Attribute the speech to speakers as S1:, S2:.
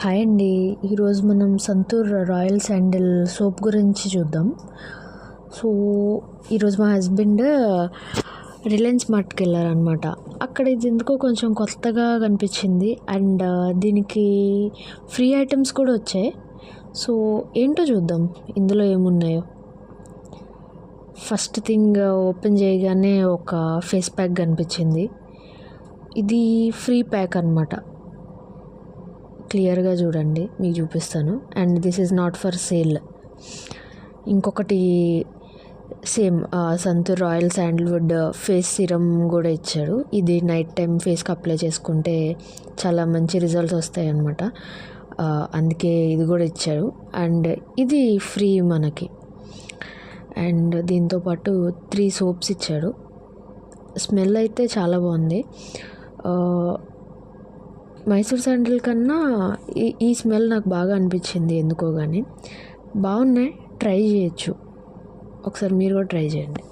S1: Hi అండి. ఈరోజు మనం సంతూర్ రాయల్ శాండిల్ సోప్ గురించి చూద్దాం. సో ఈరోజు మా హస్బెండ్ రిలయన్స్ మార్ట్కి వెళ్ళారనమాట. అక్కడ ఇది ఎందుకో కొంచెం కొత్తగా కనిపించింది అండ్ దీనికి ఫ్రీ ఐటమ్స్ కూడా వచ్చాయి. సో ఏంటో చూద్దాం ఇందులో ఏమున్నాయో. ఫస్ట్ థింగ్ ఓపెన్ చేయగానే ఒక ఫేస్ ప్యాక్ కనిపించింది. ఇది ఫ్రీ ప్యాక్ అనమాట. క్లియర్గా చూడండి, మీకు చూపిస్తాను. And this is not for sale. ఇంకొకటి same Santoor royal sandalwood face serum కూడా ఇచ్చాడు. ఇది నైట్ టైం ఫేస్కి అప్లై చేసుకుంటే చాలా మంచి రిజల్ట్స్ వస్తాయి అన్నమాట. అందుకే ఇది కూడా ఇచ్చాడు. అండ్ ఇది ఫ్రీ మనకి. అండ్ దీంతోపాటు 3 సోప్స్ ఇచ్చాడు. స్మెల్ అయితే చాలా బాగుంది. మైసూర్ శాండిల్ కన్నా ఈ స్మెల్ నాకు బాగా అనిపించింది ఎందుకో కానీ. బాగున్నాయి, ట్రై చేయొచ్చు. ఒకసారి మీరు కూడా ట్రై చేయండి.